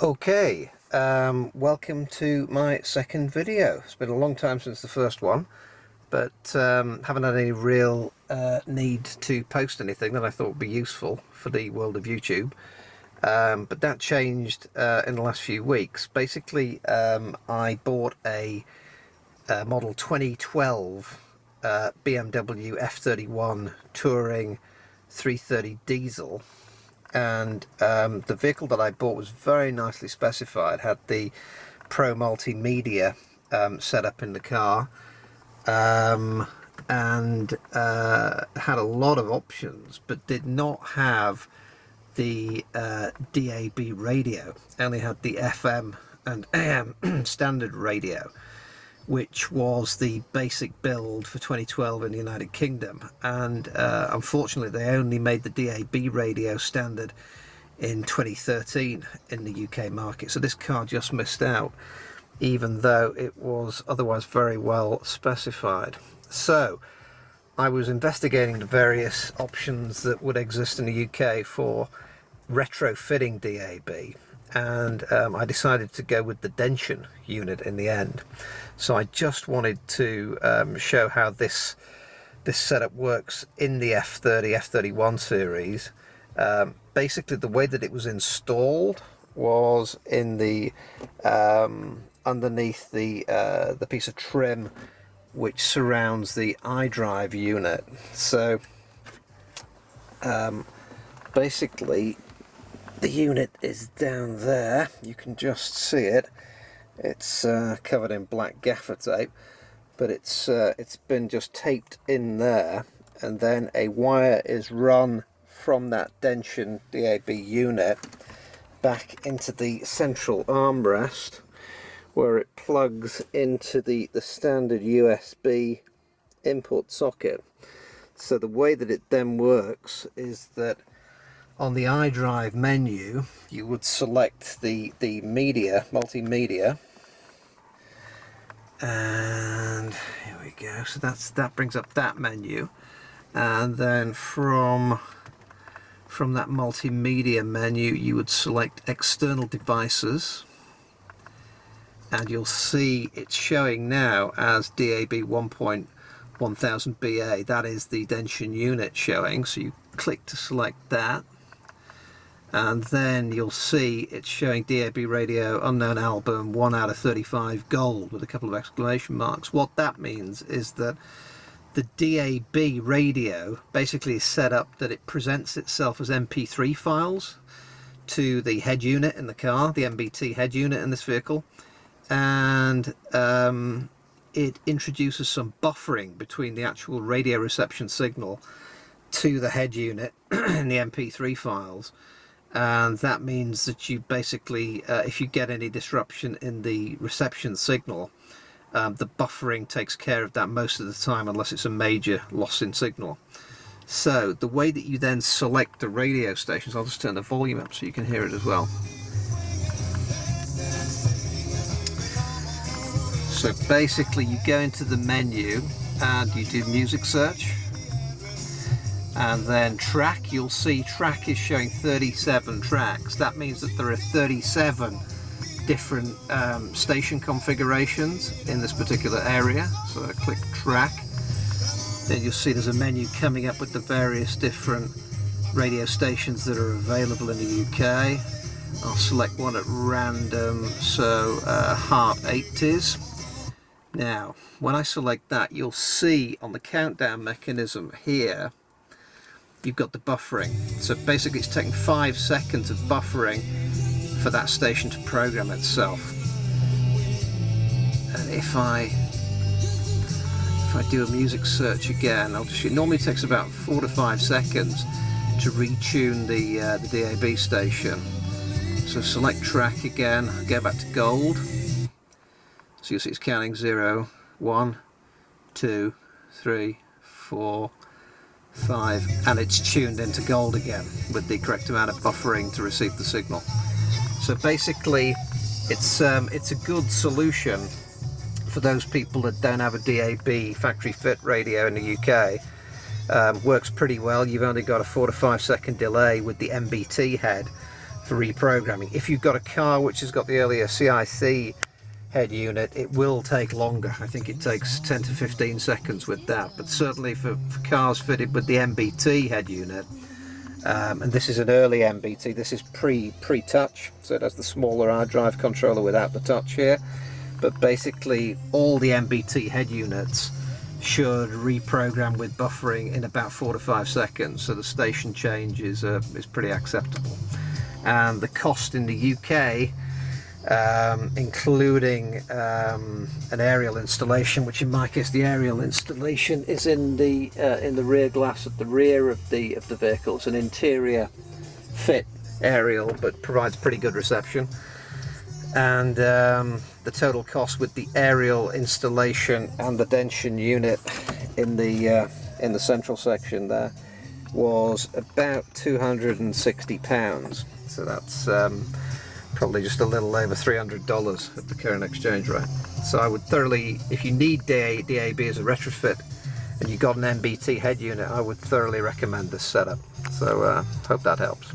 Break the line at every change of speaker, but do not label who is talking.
Okay, welcome to my second video. It's been a long time since the first one, but haven't had any real need to post anything that I thought would be useful for the world of YouTube. But that changed in the last few weeks. Basically, I bought a model 2012 BMW F31 Touring 330 diesel. And the vehicle that I bought was very nicely specified, had the Pro multimedia set up in the car, and had a lot of options, but did not have the DAB radio. Only had the FM and AM standard radio, which was the basic build for 2012 in the United Kingdom, and unfortunately they only made the DAB radio standard in 2013 in the UK market, so this car just missed out, even though it was otherwise very well specified. So I was investigating the various options that would exist in the UK for retrofitting DAB, and I decided to go with the Dension unit in the end. So I just wanted to show how this setup works in the F30, F31 series. Basically, the way that it was installed was in the underneath the piece of trim which surrounds the iDrive unit. So basically, the unit is down there. You can just see it. It's covered in black gaffer tape, but it's been just taped in there, and then a wire is run from that Dension DAB unit back into the central armrest, where it plugs into the standard USB input socket. So the way that it then works is that on the iDrive menu you would select the multimedia, and here we go. So that brings up that menu, and then from that multimedia menu you would select external devices, and you'll see it's showing now as DAB 1.1000 BA. That is the Dension unit showing, so you click to select that, and then you'll see it's showing DAB radio unknown album 1 out of 35 gold with a couple of exclamation marks. What that means is that the DAB radio basically is set up that it presents itself as MP3 files to the head unit in the car, the NBT head unit in this vehicle, and it introduces some buffering between the actual radio reception signal to the head unit in the MP3 files. And that means that you basically, if you get any disruption in the reception signal, the buffering takes care of that most of the time, unless it's a major loss in signal. So the way that you then select the radio stations, I'll just turn the volume up so you can hear it as well. So basically you go into the menu and you do music search, and then track. You'll see track is showing 37 tracks. That means that there are 37 different station configurations in this particular area. So I click track, then you'll see there's a menu coming up with the various different radio stations that are available in the UK. I'll select one at random, so Heart 80s. Now when I select that, you'll see on the countdown mechanism here you've got the buffering. So basically it's taking 5 seconds of buffering for that station to program itself. And if I do a music search again, it normally takes about 4 to 5 seconds to retune the DAB station. So select track again, go back to gold. So you'll see it's counting 0, 1, 2, 3, 4, 5, and it's tuned into gold again with the correct amount of buffering to receive the signal. So basically it's a good solution for those people that don't have a DAB factory fit radio in the UK. Works pretty well. You've only got a 4 to 5 second delay with the NBT head for reprogramming. If you've got a car which has got the earlier CIC head unit, it will take longer. I think it takes 10 to 15 seconds with that, but certainly for cars fitted with the NBT head unit, and this is an early NBT, this is pre-touch, so it has the smaller hard drive controller without the touch here, but basically all the NBT head units should reprogram with buffering in about 4 to 5 seconds, so the station change is pretty acceptable. And the cost in the UK, including an aerial installation, which in my case the aerial installation is in the rear glass at the rear of the vehicle. It's an interior fit aerial, but provides pretty good reception. And the total cost with the aerial installation and the Dension unit in the central section there was about £260. So that's probably just a little over $300 at the current exchange rate. So I would thoroughly, if you need DAB as a retrofit and you've got an NBT head unit, I would thoroughly recommend this setup. So hope that helps.